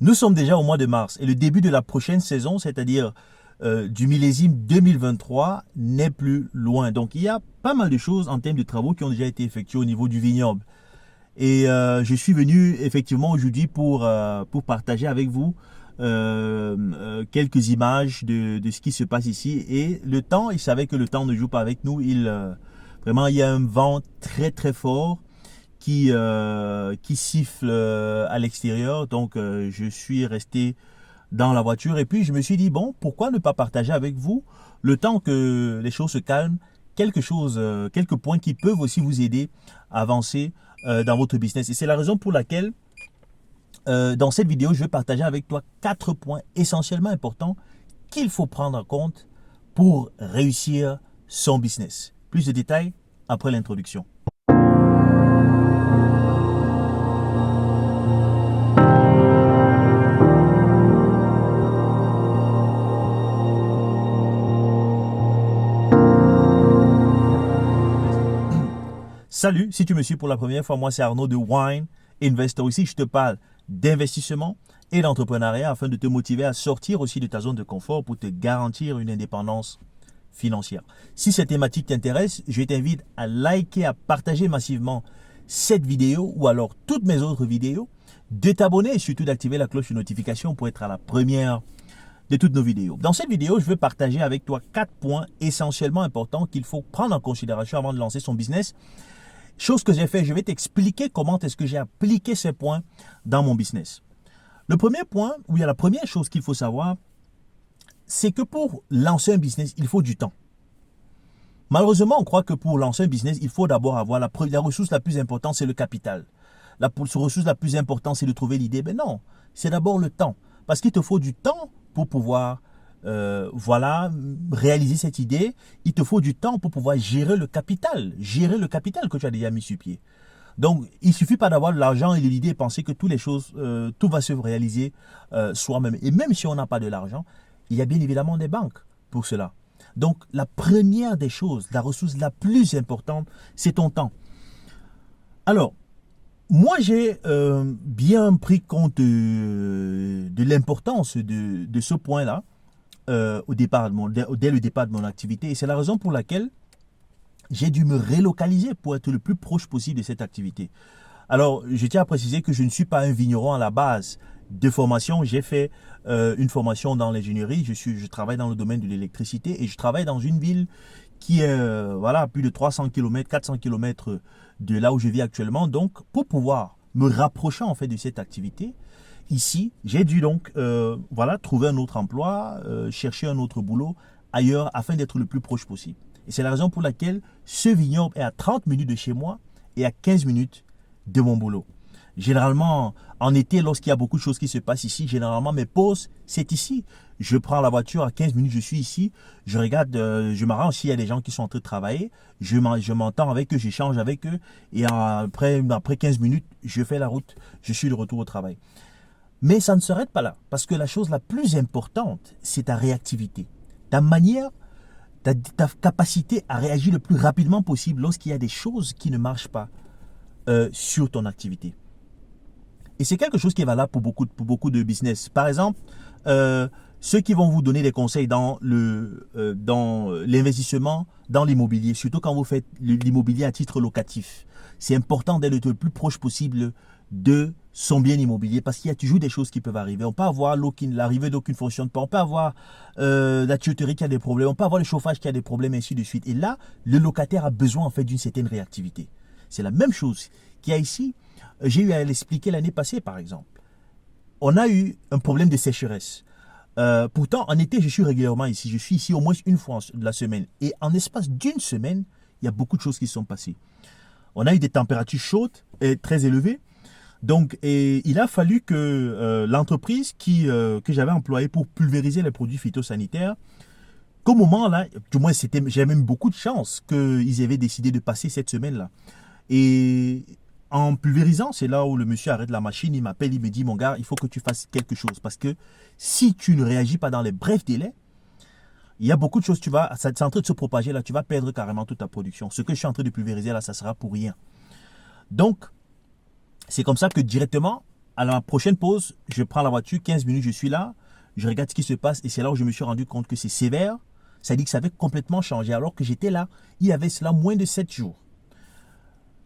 Nous sommes déjà au mois de mars et le début de la prochaine saison, c'est-à-dire du millésime 2023, n'est plus loin. Donc il y a pas mal de choses en termes de travaux qui ont déjà été effectués au niveau du vignoble. Et je suis venu effectivement aujourd'hui pour partager avec vous quelques images de ce qui se passe ici. Et le temps, il savait que le temps ne joue pas avec nous. Vraiment, il y a un vent très très fort qui siffle à l'extérieur. Donc je suis resté dans la voiture et puis je me suis dit, bon, pourquoi ne pas partager avec vous, le temps que les choses se calment, quelques points qui peuvent aussi vous aider à avancer dans votre business. Et c'est la raison pour laquelle dans cette vidéo, je vais partager avec toi 4 points essentiellement importants qu'il faut prendre en compte pour réussir son business. Plus de détails après l'introduction. Salut, si tu me suis pour la première fois, moi c'est Arnaud de Wine Investor. Ici, je te parle d'investissement et d'entrepreneuriat afin de te motiver à sortir aussi de ta zone de confort pour te garantir une indépendance financière. Si cette thématique t'intéresse, je t'invite à liker, à partager massivement cette vidéo ou alors toutes mes autres vidéos, de t'abonner et surtout d'activer la cloche de notification pour être à la première de toutes nos vidéos. Dans cette vidéo, je veux partager avec toi 4 points essentiellement importants qu'il faut prendre en considération avant de lancer son business. Chose que j'ai fait, je vais t'expliquer comment est-ce que j'ai appliqué ces points dans mon business. Le premier point, ou il y a la première chose qu'il faut savoir, c'est que pour lancer un business, il faut du temps. Malheureusement, on croit que pour lancer un business, il faut d'abord avoir la ressource la plus importante, c'est le capital. La ressource la plus importante, c'est de trouver l'idée. Mais non, c'est d'abord le temps. Parce qu'il te faut du temps pour pouvoir réaliser cette idée. Il te faut du temps pour pouvoir gérer le capital que tu as déjà mis sur pied. Donc, il ne suffit pas d'avoir de l'argent et de l'idée et penser que tout va se réaliser soi-même. Et même si on n'a pas de l'argent, il y a bien évidemment des banques pour cela. Donc, la première des choses, la ressource la plus importante, c'est ton temps. Alors, moi, j'ai bien pris compte de l'importance de ce point-là dès le départ de mon activité. Et c'est la raison pour laquelle j'ai dû me relocaliser pour être le plus proche possible de cette activité. Alors, je tiens à préciser que je ne suis pas un vigneron à la base de formation. J'ai fait une formation dans l'ingénierie. Je travaille dans le domaine de l'électricité et je travaille dans une ville qui est à plus de 300 km, 400 km de là où je vis actuellement. Donc, pour pouvoir me rapprocher en fait de cette activité, ici, j'ai dû donc trouver un autre emploi, chercher un autre boulot ailleurs afin d'être le plus proche possible. Et c'est la raison pour laquelle ce vignoble est à 30 minutes de chez moi et à 15 minutes de mon boulot. Généralement, en été, lorsqu'il y a beaucoup de choses qui se passent ici, généralement mes pauses, c'est ici. Je prends la voiture, à 15 minutes, je suis ici. Je regarde, je m'arrange s'il y a des gens qui sont en train de travailler. Je m'entends avec eux, j'échange avec eux. Et après 15 minutes, je fais la route. Je suis de retour au travail. Mais ça ne s'arrête pas là. Parce que la chose la plus importante, c'est ta réactivité. Ta manière, ta capacité à réagir le plus rapidement possible lorsqu'il y a des choses qui ne marchent pas sur ton activité. Et c'est quelque chose qui est valable pour beaucoup de business. Par exemple, ceux qui vont vous donner des conseils dans l'investissement, dans l'immobilier, surtout quand vous faites l'immobilier à titre locatif. C'est important d'être le plus proche possible de son bien immobilier parce qu'il y a toujours des choses qui peuvent arriver. On peut avoir l'arrivée d'eau qui ne fonctionne pas, on peut avoir la tuyauterie qui a des problèmes, on peut avoir le chauffage qui a des problèmes, ainsi de suite. Et là, le locataire a besoin en fait d'une certaine réactivité. C'est la même chose qu'il y a ici. J'ai eu à l'expliquer l'année passée, par exemple. On a eu un problème de sécheresse. Pourtant, en été, je suis régulièrement ici. Je suis ici au moins une fois de la semaine. Et en espace d'une semaine, il y a beaucoup de choses qui se sont passées. On a eu des températures chaudes et très élevées. Donc, il a fallu que l'entreprise que j'avais employée pour pulvériser les produits phytosanitaires, qu'au moment là, du moins j'avais même beaucoup de chance qu'ils avaient décidé de passer cette semaine-là. Et en pulvérisant, c'est là où le monsieur arrête la machine, il m'appelle, il me dit, mon gars, il faut que tu fasses quelque chose. Parce que si tu ne réagis pas dans les brefs délais, il y a beaucoup de choses, c'est en train de se propager là, tu vas perdre carrément toute ta production. Ce que je suis en train de pulvériser là, ça sera pour rien. Donc, c'est comme ça que directement, À la prochaine pause, je prends la voiture, 15 minutes, je suis là, je regarde ce qui se passe et c'est là où je me suis rendu compte que c'est sévère. Ça dit que ça avait complètement changé alors que j'étais là, il y avait cela moins de 7 jours.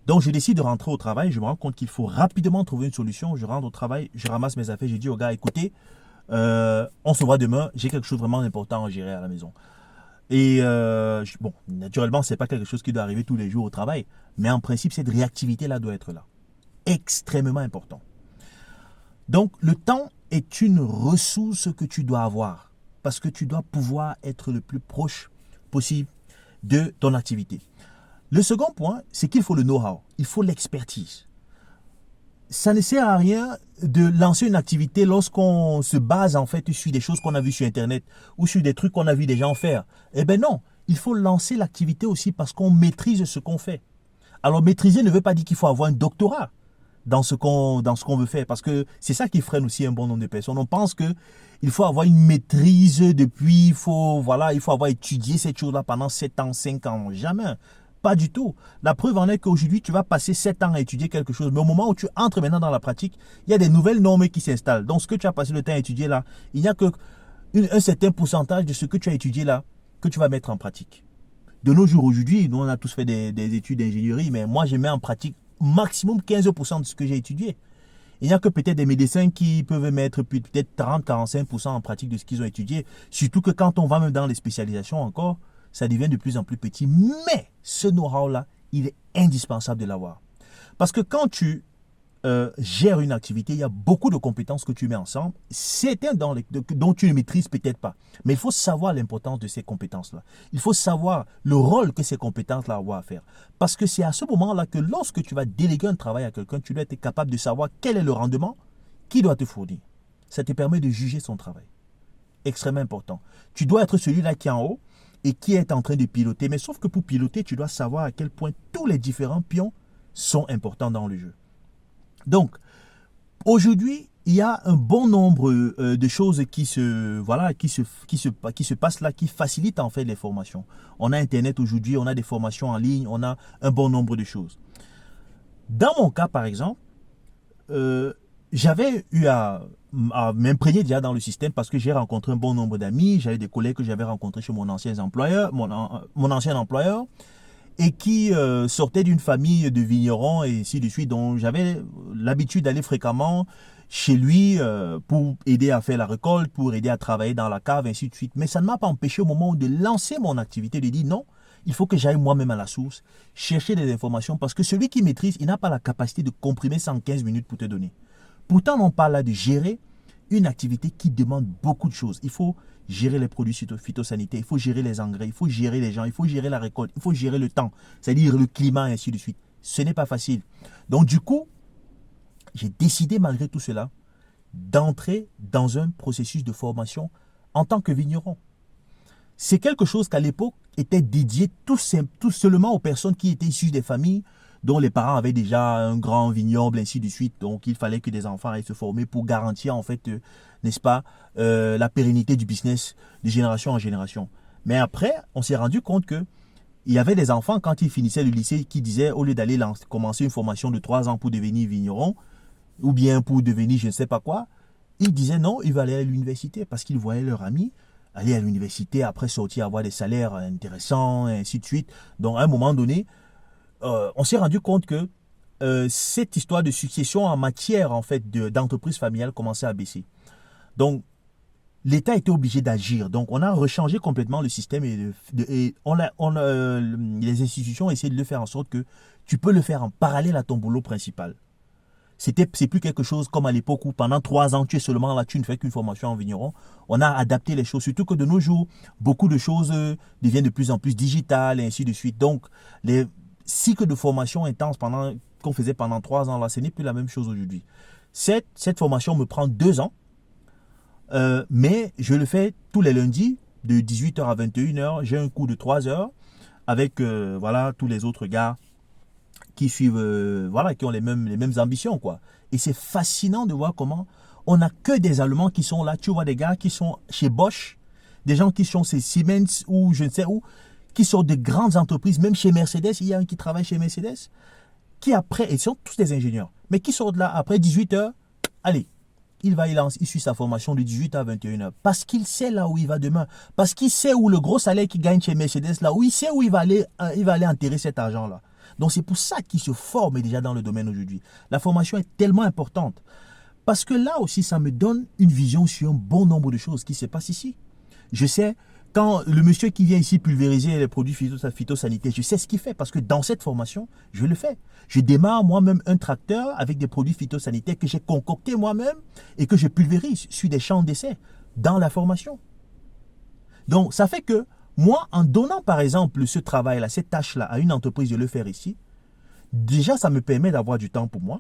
Donc je décide de rentrer au travail, je me rends compte qu'il faut rapidement trouver une solution. Je rentre au travail, je ramasse mes affaires, j'ai dit au gars, écoutez, on se voit demain, j'ai quelque chose vraiment d'important à gérer à la maison. Et bon, naturellement, ce n'est pas quelque chose qui doit arriver tous les jours au travail, mais en principe, cette réactivité-là doit être là. Extrêmement important. Donc, le temps est une ressource que tu dois avoir parce que tu dois pouvoir être le plus proche possible de ton activité. Le second point, c'est qu'il faut le know-how, il faut l'expertise. Ça ne sert à rien de lancer une activité lorsqu'on se base en fait sur des choses qu'on a vues sur Internet ou sur des trucs qu'on a vu des gens faire. Eh bien non, il faut lancer l'activité aussi parce qu'on maîtrise ce qu'on fait. Alors maîtriser ne veut pas dire qu'il faut avoir un doctorat dans ce qu'on veut faire parce que c'est ça qui freine aussi un bon nombre de personnes. On pense que il faut avoir une maîtrise depuis, il faut avoir étudié cette chose-là pendant 7 ans, 5 ans. Jamais. Pas du tout. La preuve en est qu'aujourd'hui, tu vas passer 7 ans à étudier quelque chose. Mais au moment où tu entres maintenant dans la pratique, il y a des nouvelles normes qui s'installent. Donc, ce que tu as passé le temps à étudier là, il n'y a que un certain pourcentage de ce que tu as étudié là que tu vas mettre en pratique. De nos jours, aujourd'hui, nous, on a tous fait des études d'ingénierie, mais moi, je mets en pratique maximum 15% de ce que j'ai étudié. Il n'y a que peut-être des médecins qui peuvent mettre peut-être 30-45% en pratique de ce qu'ils ont étudié. Surtout que quand on va même dans les spécialisations encore, ça devient de plus en plus petit. Mais ce know-how-là, il est indispensable de l'avoir. Parce que quand tu gères une activité, il y a beaucoup de compétences que tu mets ensemble. Certains dont tu ne maîtrises peut-être pas. Mais il faut savoir l'importance de ces compétences-là. Il faut savoir le rôle que ces compétences-là ont à faire. Parce que c'est à ce moment-là que lorsque tu vas déléguer un travail à quelqu'un, tu dois être capable de savoir quel est le rendement qu'il doit te fournir. Ça te permet de juger son travail. Extrêmement important. Tu dois être celui-là qui est en haut et qui est en train de piloter. Mais sauf que pour piloter, tu dois savoir à quel point tous les différents pions sont importants dans le jeu. Donc, aujourd'hui, il y a un bon nombre de choses qui se passent là, qui facilitent en fait les formations. On a Internet aujourd'hui, on a des formations en ligne, on a un bon nombre de choses. Dans mon cas, par exemple, j'avais eu à m'imprégner déjà dans le système parce que j'ai rencontré un bon nombre d'amis, j'avais des collègues que j'avais rencontrés chez mon ancien employeur, et qui sortaient d'une famille de vignerons et ainsi de suite. Donc j'avais l'habitude d'aller fréquemment chez lui pour aider à faire la récolte, pour aider à travailler dans la cave, ainsi de suite. Mais ça ne m'a pas empêché au moment de lancer mon activité de dire non, il faut que j'aille moi-même à la source, chercher des informations parce que celui qui maîtrise, il n'a pas la capacité de comprimer ça en 15 minutes pour te donner. Pourtant, on parle là de gérer une activité qui demande beaucoup de choses. Il faut gérer les produits phytosanitaires, il faut gérer les engrais, il faut gérer les gens, il faut gérer la récolte, il faut gérer le temps, c'est-à-dire le climat et ainsi de suite. Ce n'est pas facile. Donc du coup, j'ai décidé malgré tout cela d'entrer dans un processus de formation en tant que vigneron. C'est quelque chose qu'à l'époque était dédié tout seulement aux personnes qui étaient issues des familles dont les parents avaient déjà un grand vignoble, ainsi de suite. Donc, il fallait que des enfants aillent se former pour garantir, en fait, n'est-ce pas, la pérennité du business de génération en génération. Mais après, on s'est rendu compte que il y avait des enfants, quand ils finissaient le lycée, qui disaient, au lieu d'aller commencer une formation de 3 ans pour devenir vigneron, ou bien pour devenir je ne sais pas quoi, ils disaient non, ils veulent aller à l'université parce qu'ils voyaient leurs amis aller à l'université, après sortir, avoir des salaires intéressants, et ainsi de suite. Donc, à un moment donné, on s'est rendu compte que cette histoire de succession en matière en fait d'entreprise familiale commençait à baisser. Donc, l'État était obligé d'agir. Donc, on a rechangé complètement le système et les institutions ont essayé de le faire en sorte que tu peux le faire en parallèle à ton boulot principal. C'est plus quelque chose comme à l'époque où pendant 3 ans, tu es seulement là, tu ne fais qu'une formation en vigneron. On a adapté les choses, surtout que de nos jours, beaucoup de choses deviennent de plus en plus digitales et ainsi de suite. Donc, les cycles de formation intense qu'on faisait pendant 3 ans, là, ce n'est plus la même chose aujourd'hui. Cette formation me prend 2 ans, mais je le fais tous les lundis, de 18h à 21h. J'ai un cours de 3 heures avec tous les autres gars qui suivent, qui ont les mêmes ambitions, quoi. Et c'est fascinant de voir comment on n'a que des Allemands qui sont là. Tu vois des gars qui sont chez Bosch, des gens qui sont chez Siemens ou je ne sais où, qui sont de grandes entreprises, même chez Mercedes. Il y a un qui travaille chez Mercedes, qui après, ils sont tous des ingénieurs, mais qui sortent là après 18h, allez, il suit sa formation de 18 à 21 heures. Parce qu'il sait là où il va demain. Parce qu'il sait où le gros salaire qu'il gagne chez Mercedes, là où il sait où il va aller enterrer cet argent-là. Donc c'est pour ça qu'il se forme déjà dans le domaine aujourd'hui. La formation est tellement importante. Parce que là aussi, ça me donne une vision sur un bon nombre de choses qui se passent ici. Je sais, quand le monsieur qui vient ici pulvériser les produits phytosanitaires, je sais ce qu'il fait parce que dans cette formation, je le fais. Je démarre moi-même un tracteur avec des produits phytosanitaires que j'ai concoctés moi-même et que je pulvérise sur des champs d'essai dans la formation. Donc, ça fait que moi, en donnant par exemple ce travail-là, cette tâche-là à une entreprise de le faire ici, déjà, ça me permet d'avoir du temps pour moi.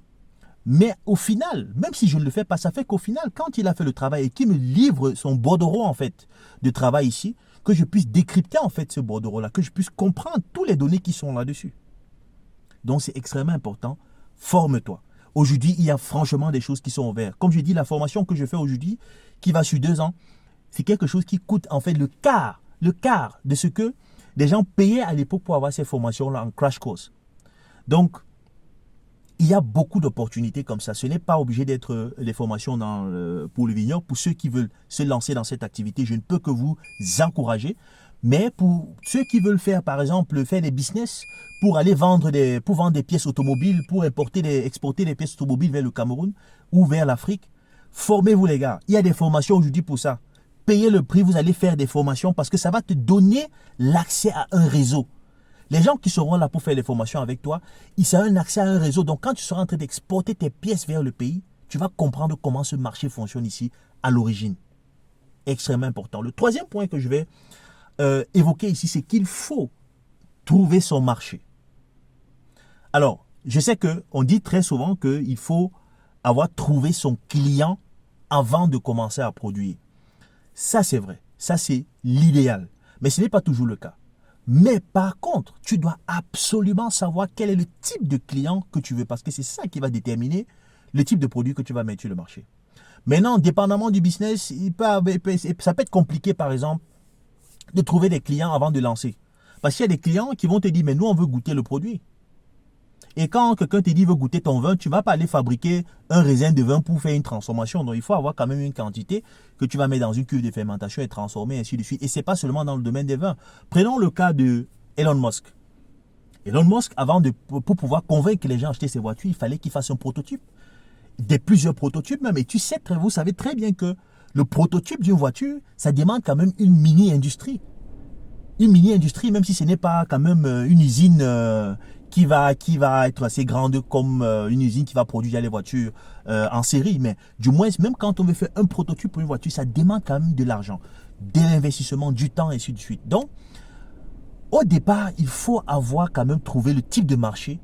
Mais au final, même si je ne le fais pas, ça fait qu'au final, quand il a fait le travail et qu'il me livre son bordereau en fait de travail ici, que je puisse décrypter en fait ce bordereau-là, que je puisse comprendre toutes les données qui sont là-dessus. Donc c'est extrêmement important. Forme-toi. Aujourd'hui, il y a franchement des choses qui sont ouvertes. Comme je dis, la formation que je fais aujourd'hui, qui va sur 2 ans, c'est quelque chose qui coûte en fait le quart de ce que les gens payaient à l'époque pour avoir ces formations-là en crash course. Donc, il y a beaucoup d'opportunités comme ça. Ce n'est pas obligé d'être des formations pour le vignoble. Pour ceux qui veulent se lancer dans cette activité, je ne peux que vous encourager. Mais pour ceux qui veulent faire, par exemple, faire des business pour aller vendre des pièces automobiles, pour exporter des pièces automobiles vers le Cameroun ou vers l'Afrique, formez-vous les gars. Il y a des formations aujourd'hui pour ça. Payez le prix, vous allez faire des formations parce que ça va te donner l'accès à un réseau. Les gens qui seront là pour faire les formations avec toi, ils auront un accès à un réseau. Donc, quand tu seras en train d'exporter tes pièces vers le pays, tu vas comprendre comment ce marché fonctionne ici à l'origine. Extrêmement important. Le troisième point que je vais évoquer ici, c'est qu'il faut trouver son marché. Alors, je sais qu'on dit très souvent qu'il faut avoir trouvé son client avant de commencer à produire. Ça, c'est vrai. Ça, c'est l'idéal. Mais ce n'est pas toujours le cas. Mais par contre, tu dois absolument savoir quel est le type de client que tu veux parce que c'est ça qui va déterminer le type de produit que tu vas mettre sur le marché. Maintenant, dépendamment du business, ça peut être compliqué par exemple de trouver des clients avant de lancer. Parce qu'il y a des clients qui vont te dire, mais nous on veut goûter le produit. Et quand quelqu'un te dit veut goûter ton vin, tu ne vas pas aller fabriquer un raisin de vin pour faire une transformation. Donc il faut avoir quand même une quantité que tu vas mettre dans une cuve de fermentation et transformer, ainsi de suite. Et ce n'est pas seulement dans le domaine des vins. Prenons le cas de Elon Musk. Elon Musk, pour pouvoir convaincre les gens d'acheter ses voitures, il fallait qu'il fasse un prototype. Plusieurs prototypes même. Et vous savez très bien que le prototype d'une voiture, ça demande quand même une mini-industrie. Une mini-industrie, même si ce n'est pas quand même une usine qui va être assez grande comme une usine qui va produire les voitures en série. Mais du moins, même quand on veut faire un prototype pour une voiture, ça demande quand même de l'argent, de l'investissement, du temps, et ainsi de suite. Donc, au départ, il faut avoir quand même trouvé le type de marché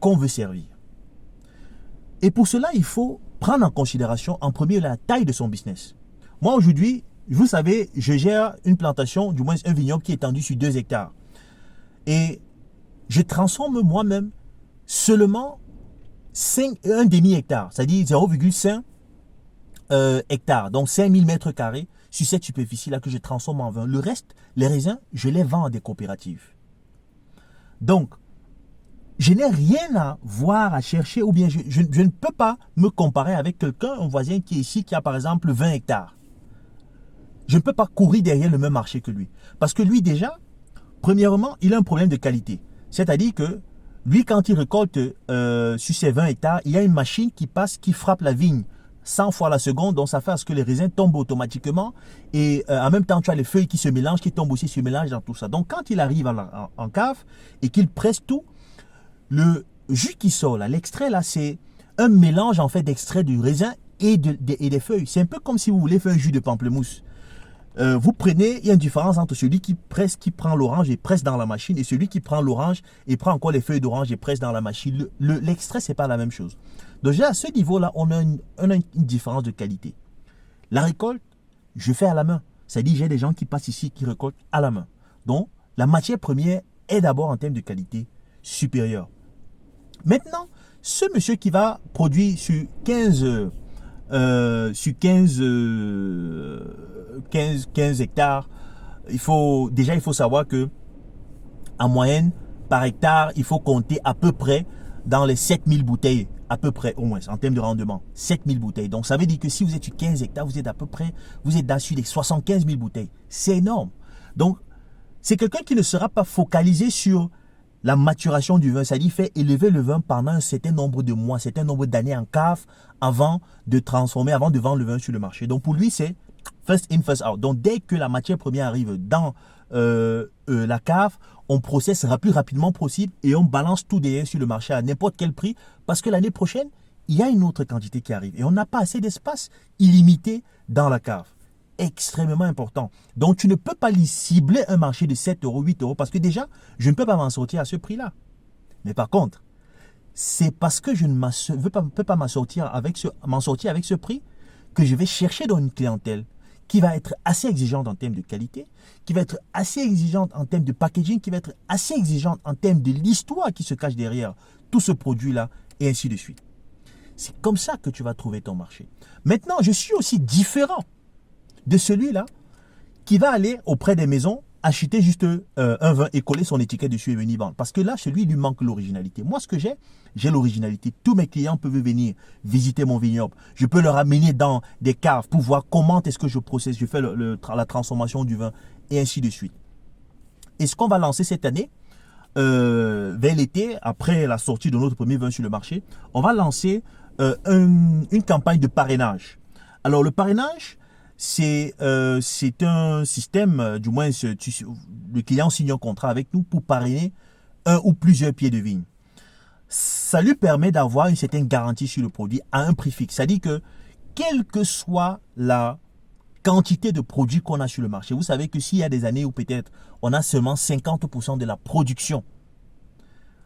qu'on veut servir. Et pour cela, il faut prendre en considération en premier la taille de son business. Moi, aujourd'hui, vous savez, je gère une plantation, du moins un vignoble qui est étendu sur 2 hectares. Et je transforme moi-même seulement un demi-hectare, c'est-à-dire 0,5 hectares, donc 5000 mètres carrés sur cette superficie-là que je transforme en vin. Le reste, les raisins, je les vends à des coopératives. Donc, je n'ai rien à voir, à chercher, ou bien je ne peux pas me comparer avec quelqu'un, un voisin qui est ici, qui a par exemple 20 hectares. Je ne peux pas courir derrière le même marché que lui. Parce que lui déjà, premièrement, il a un problème de qualité. C'est-à-dire que lui, quand il récolte sur ses 20 hectares, il y a une machine qui passe, qui frappe la vigne 100 fois la seconde, donc ça fait à ce que les raisins tombent automatiquement. Et en même temps, tu as les feuilles qui se mélangent, qui tombent aussi, se mélangent dans tout ça. Donc quand il arrive en cave et qu'il presse tout, le jus qui sort là, l'extrait là, c'est un mélange en fait d'extrait du raisin et des feuilles. C'est un peu comme si vous voulez faire un jus de pamplemousse. Vous prenez, il y a une différence entre celui qui prend l'orange et presse dans la machine et celui qui prend l'orange et prend encore les feuilles d'orange et presse dans la machine. L'extrait, c'est pas la même chose. Donc déjà à ce niveau-là, on a une différence de qualité. La récolte, je fais à la main. C'est-à-dire j'ai des gens qui passent ici qui récoltent à la main. Donc la matière première est d'abord en termes de qualité supérieure. Maintenant, ce monsieur qui va produire sur 15 hectares, il faut savoir que en moyenne, par hectare, il faut compter à peu près dans les 7000 bouteilles à peu près, au moins, en termes de rendement, 7000 bouteilles. Donc, ça veut dire que si vous êtes sur 15 hectares, vous êtes à peu près, vous êtes sur les 75 000 bouteilles. C'est énorme. Donc, c'est quelqu'un qui ne sera pas focalisé sur la maturation du vin, c'est-à-dire fait élever le vin pendant un certain nombre de mois, un certain nombre d'années en cave avant de transformer, avant de vendre le vin sur le marché. Donc, pour lui, c'est first in, first out. Donc, dès que la matière première arrive dans la cave, on processe le plus rapidement possible et on balance tout derrière sur le marché à n'importe quel prix parce que l'année prochaine, il y a une autre quantité qui arrive et on n'a pas assez d'espace illimité dans la cave. Extrêmement important. Donc, tu ne peux pas cibler un marché de 7 euros, 8 euros parce que déjà, je ne peux pas m'en sortir à ce prix-là. Mais par contre, c'est parce que je ne peux pas m'en sortir avec ce prix que je vais chercher dans une clientèle qui va être assez exigeante en termes de qualité, qui va être assez exigeante en termes de packaging, qui va être assez exigeante en termes de l'histoire qui se cache derrière tout ce produit-là, et ainsi de suite. C'est comme ça que tu vas trouver ton marché. Maintenant, je suis aussi différent de celui-là qui va aller auprès des maisons acheter juste un vin et coller son étiquette dessus et venir vendre. Parce que là, celui, il lui manque l'originalité. Moi, ce que j'ai l'originalité. Tous mes clients peuvent venir visiter mon vignoble. Je peux leur amener dans des caves pour voir comment est-ce que je processe, je fais la transformation du vin et ainsi de suite. Et ce qu'on va lancer cette année, vers l'été, après la sortie de notre premier vin sur le marché, on va lancer une campagne de parrainage. Alors, le parrainage, c'est un système, du moins, le client signe un contrat avec nous pour parrainer un ou plusieurs pieds de vigne. Ça lui permet d'avoir une certaine garantie sur le produit à un prix fixe. C'est-à-dire que, quelle que soit la quantité de produits qu'on a sur le marché, vous savez que s'il y a des années où peut-être on a seulement 50% de la production,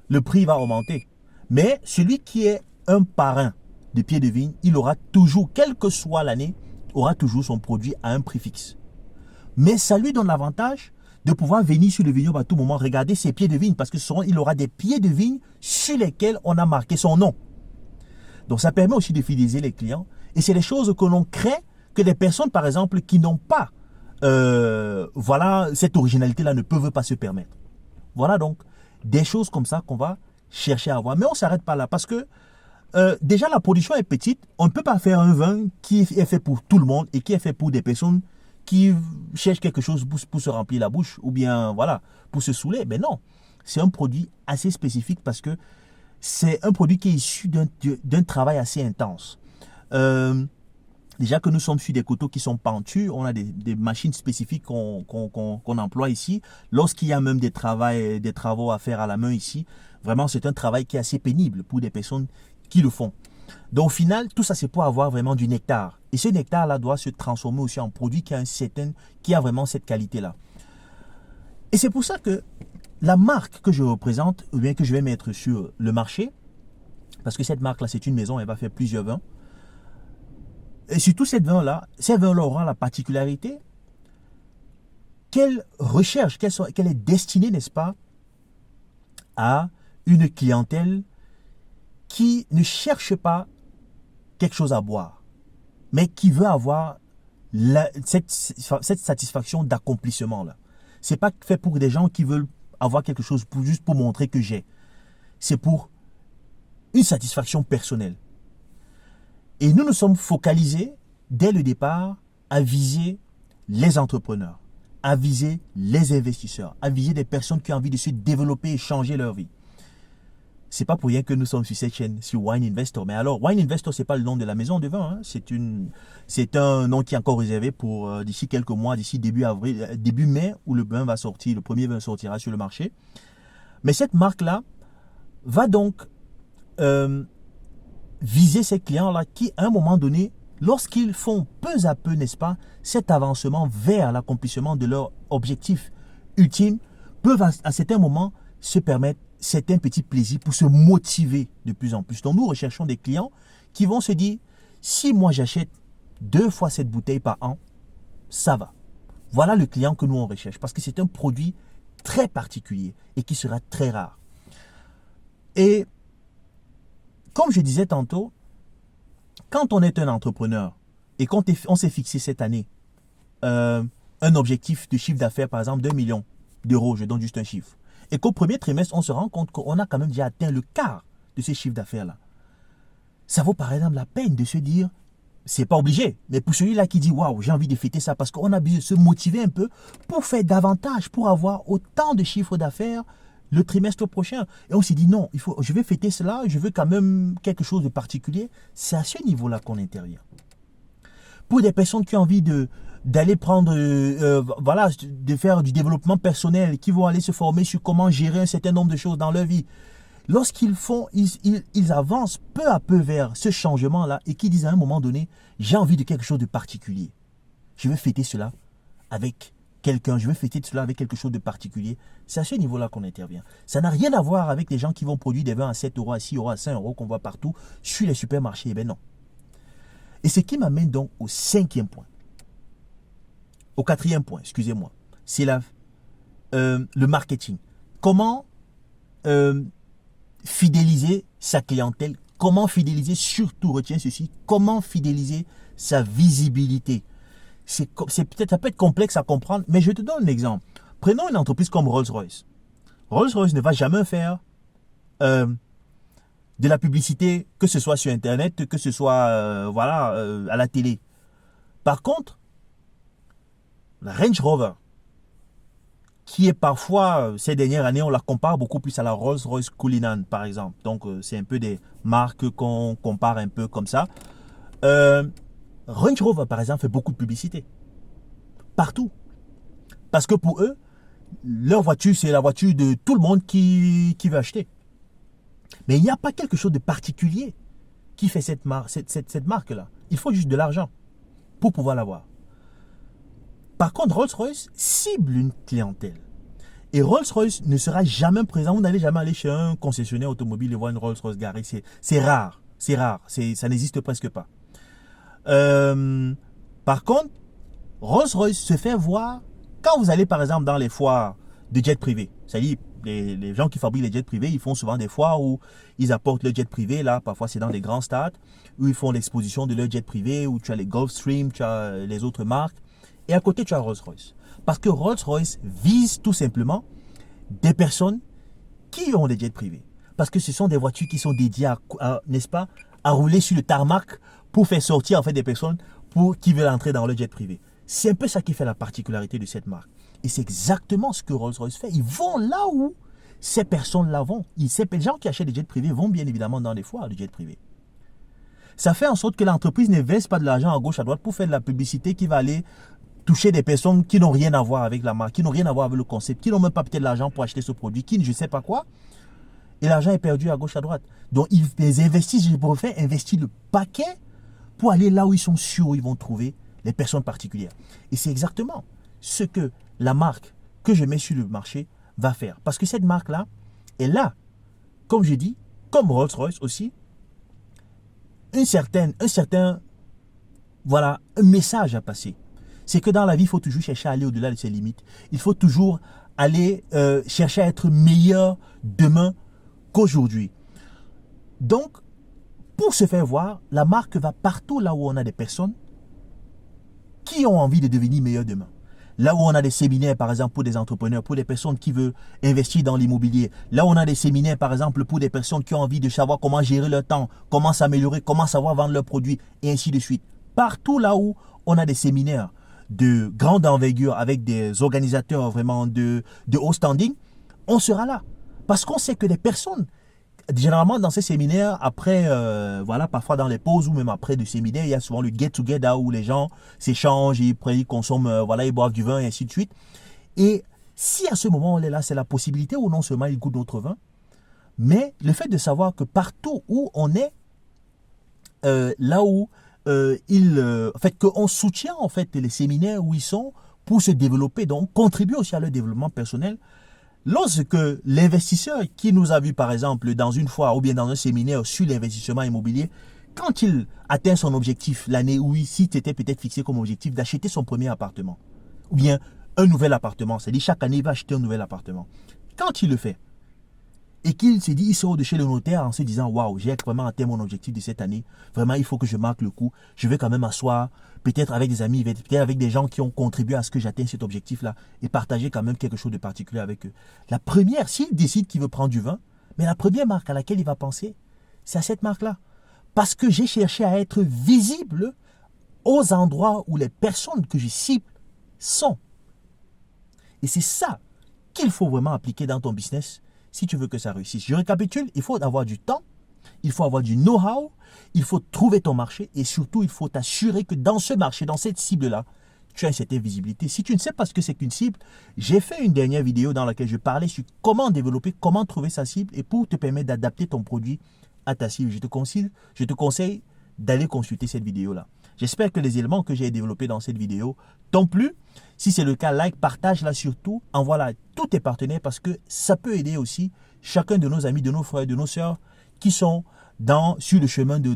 le prix va augmenter. Mais celui qui est un parrain de pieds de vigne, il aura toujours, quelle que soit l'année, aura toujours son produit à un prix fixe. Mais ça lui donne l'avantage de pouvoir venir sur le vignoble à tout moment, regarder ses pieds de vigne, parce que il aura des pieds de vigne sur lesquels on a marqué son nom. Donc ça permet aussi de fidéliser les clients. Et c'est des choses que l'on crée, que des personnes, par exemple, qui n'ont pas cette originalité-là ne peuvent pas se permettre. Voilà donc des choses comme ça qu'on va chercher à avoir. Mais on ne s'arrête pas là, parce que déjà, la production est petite. On ne peut pas faire un vin qui est fait pour tout le monde et qui est fait pour des personnes qui cherchent quelque chose pour se remplir la bouche ou bien, voilà, pour se saouler. Mais non, c'est un produit assez spécifique parce que c'est un produit qui est issu d'un travail assez intense. Déjà que nous sommes sur des coteaux qui sont pentus, on a des machines spécifiques qu'on emploie ici. Lorsqu'il y a même des travaux à faire à la main ici, vraiment, c'est un travail qui est assez pénible pour des personnes qui le font. Donc au final, tout ça c'est pour avoir vraiment du nectar. Et ce nectar-là doit se transformer aussi en produit qui a vraiment cette qualité-là. Et c'est pour ça que la marque que je représente, ou bien que je vais mettre sur le marché, parce que cette marque-là c'est une maison, elle va faire plusieurs vins. Et surtout ces vins-là auront la particularité qu'elle recherche, qu'elle est destinée, n'est-ce pas, à une clientèle qui ne cherche pas quelque chose à boire, mais qui veut avoir cette satisfaction d'accomplissement-là. Ce n'est pas fait pour des gens qui veulent avoir quelque chose juste pour montrer que j'ai. C'est pour une satisfaction personnelle. Et nous nous sommes focalisés dès le départ à viser les entrepreneurs, à viser les investisseurs, à viser des personnes qui ont envie de se développer et changer leur vie. C'est pas pour rien que nous sommes sur cette chaîne, sur Wine Investor. Mais alors, Wine Investor, c'est pas le nom de la maison de vin. Hein. C'est un nom qui est encore réservé pour d'ici quelques mois, d'ici début mai, où le vin va sortir, le premier vin sortira sur le marché. Mais cette marque-là va donc viser ces clients-là qui, à un moment donné, lorsqu'ils font peu à peu, n'est-ce pas, cet avancement vers l'accomplissement de leur objectif ultime, peuvent à certains moments se permettre certains petits plaisirs pour se motiver de plus en plus. Donc nous recherchons des clients qui vont se dire, si moi j'achète 2 fois cette bouteille par an, ça va. Voilà le client que nous on recherche parce que c'est un produit très particulier et qui sera très rare. Et comme je disais tantôt, quand on est un entrepreneur et qu'on s'est fixé cette année un objectif de chiffre d'affaires par exemple d'1 million d'euros, je donne juste un chiffre, et qu'au premier trimestre, on se rend compte qu'on a quand même déjà atteint le quart de ces chiffres d'affaires-là. Ça vaut par exemple la peine de se dire, c'est pas obligé, mais pour celui-là qui dit waouh, j'ai envie de fêter ça parce qu'on a besoin de se motiver un peu pour faire davantage, pour avoir autant de chiffres d'affaires le trimestre prochain. Et on s'est dit non, je vais fêter cela, je veux quand même quelque chose de particulier. C'est à ce niveau-là qu'on intervient. Pour des personnes qui ont envie d'aller prendre, voilà, de faire du développement personnel, qui vont aller se former sur comment gérer un certain nombre de choses dans leur vie. Lorsqu'ils font, ils avancent peu à peu vers ce changement-là et qui disent à un moment donné, j'ai envie de quelque chose de particulier. Je vais fêter cela avec quelqu'un, je vais fêter cela avec quelque chose de particulier. C'est à ce niveau-là qu'on intervient. Ça n'a rien à voir avec les gens qui vont produire des vins à 7 euros, à 6 euros, à 5 euros qu'on voit partout sur les supermarchés. Eh bien non. Et ce qui m'amène donc au cinquième point. Au quatrième point, excusez-moi. C'est le marketing. Comment fidéliser sa clientèle, comment fidéliser, surtout retiens ceci, comment fidéliser sa visibilité. C'est peut-être, ça peut être complexe à comprendre, mais je te donne un exemple. Prenons une entreprise comme Rolls-Royce. Rolls-Royce ne va jamais faire de la publicité, que ce soit sur Internet, que ce soit à la télé. Par contre, la Range Rover, qui est parfois, ces dernières années, on la compare beaucoup plus à la Rolls-Royce Cullinan, par exemple. Donc, c'est un peu des marques qu'on compare un peu comme ça. Range Rover, par exemple, fait beaucoup de publicité. Partout. Parce que pour eux, leur voiture, c'est la voiture de tout le monde qui veut acheter. Mais il n'y a pas quelque chose de particulier qui fait cette marque-là. Il faut juste de l'argent pour pouvoir l'avoir. Par contre, Rolls-Royce cible une clientèle. Et Rolls-Royce ne sera jamais présent. Vous n'allez jamais aller chez un concessionnaire automobile et voir une Rolls-Royce garée. C'est rare. C'est rare. Ça n'existe presque pas. Par contre, Rolls-Royce se fait voir quand vous allez par exemple dans les foires de jets privés. C'est-à-dire, les gens qui fabriquent les jets privés, ils font souvent des foires où ils apportent le jet privé. Là, parfois, c'est dans des grands stades où ils font l'exposition de leur jet privé, où tu as les Gulfstream, tu as les autres marques. Et à côté, tu as Rolls-Royce. Parce que Rolls-Royce vise tout simplement des personnes qui ont des jets privés. Parce que ce sont des voitures qui sont dédiées n'est-ce pas, à rouler sur le tarmac pour faire sortir en fait des personnes qui veulent entrer dans le jet privé. C'est un peu ça qui fait la particularité de cette marque. Et c'est exactement ce que Rolls-Royce fait. Ils vont là où ces personnes-là vont. Les gens qui achètent des jets privés vont bien évidemment dans les foires de jets privés. Ça fait en sorte que l'entreprise ne verse pas de l'argent à gauche, à droite pour faire de la publicité qui va aller toucher des personnes qui n'ont rien à voir avec la marque, qui n'ont rien à voir avec le concept, qui n'ont même pas peut-être l'argent pour acheter ce produit, qui ne je sais pas quoi. Et l'argent est perdu à gauche, à droite. Donc, ils investissent, je pourrais faire investir le paquet pour aller là où ils sont sûrs où ils vont trouver les personnes particulières. Et c'est exactement ce que la marque que je mets sur le marché va faire. Parce que cette marque-là, elle a, comme je dis, comme Rolls-Royce aussi, un certain message à passer. C'est que dans la vie, il faut toujours chercher à aller au-delà de ses limites. Il faut toujours aller chercher à être meilleur demain qu'aujourd'hui. Donc, pour se faire voir, la marque va partout là où on a des personnes qui ont envie de devenir meilleurs demain. Là où on a des séminaires, par exemple, pour des entrepreneurs, pour des personnes qui veulent investir dans l'immobilier. Là où on a des séminaires, par exemple, pour des personnes qui ont envie de savoir comment gérer leur temps, comment s'améliorer, comment savoir vendre leurs produits, et ainsi de suite. Partout là où on a des séminaires de grande envergure avec des organisateurs vraiment de haut standing, on sera là. Parce qu'on sait que les personnes, généralement dans ces séminaires, après, parfois dans les pauses ou même après du séminaire, il y a souvent le get-together où les gens s'échangent, ils consomment, ils boivent du vin et ainsi de suite. Et si à ce moment on est là, c'est la possibilité où non seulement ils goûtent notre vin, mais le fait de savoir que partout où on est, là où qu'on soutient en fait les séminaires où ils sont pour se développer, donc contribuer aussi à leur développement personnel. Lorsque l'investisseur qui nous a vu par exemple dans une foire ou bien dans un séminaire sur l'investissement immobilier, quand il atteint son objectif l'année où ici tu étais peut-être fixé comme objectif d'acheter son premier appartement ou bien un nouvel appartement, c'est-à-dire chaque année il va acheter un nouvel appartement. Quand il le fait et qu'il s'est dit, il sort de chez le notaire en se disant, waouh, j'ai vraiment atteint mon objectif de cette année. Vraiment, il faut que je marque le coup. Je vais quand même m'asseoir, peut-être avec des amis, peut-être avec des gens qui ont contribué à ce que j'atteigne cet objectif-là et partager quand même quelque chose de particulier avec eux. La première, s'il décide qu'il veut prendre du vin, mais la première marque à laquelle il va penser, c'est à cette marque-là. Parce que j'ai cherché à être visible aux endroits où les personnes que je cible sont. Et c'est ça qu'il faut vraiment appliquer dans ton business si tu veux que ça réussisse. Je récapitule, il faut avoir du temps, il faut avoir du know-how, il faut trouver ton marché et surtout, il faut t'assurer que dans ce marché, dans cette cible-là, tu as une certaine visibilité. Si tu ne sais pas ce que c'est qu'une cible, j'ai fait une dernière vidéo dans laquelle je parlais sur comment développer, comment trouver sa cible et pour te permettre d'adapter ton produit à ta cible. Je te conseille d'aller consulter cette vidéo-là. J'espère que les éléments que j'ai développés dans cette vidéo t'ont plu. Si c'est le cas, like, partage-la surtout. Envoie-la à tous tes partenaires parce que ça peut aider aussi chacun de nos amis, de nos frères, de nos sœurs qui sont sur le chemin de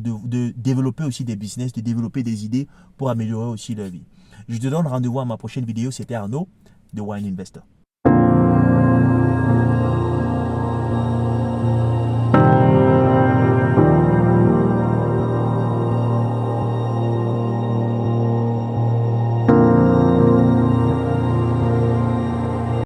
développer aussi des business, de développer des idées pour améliorer aussi leur vie. Je te donne rendez-vous à ma prochaine vidéo. C'était Arnaud de Wine Investor.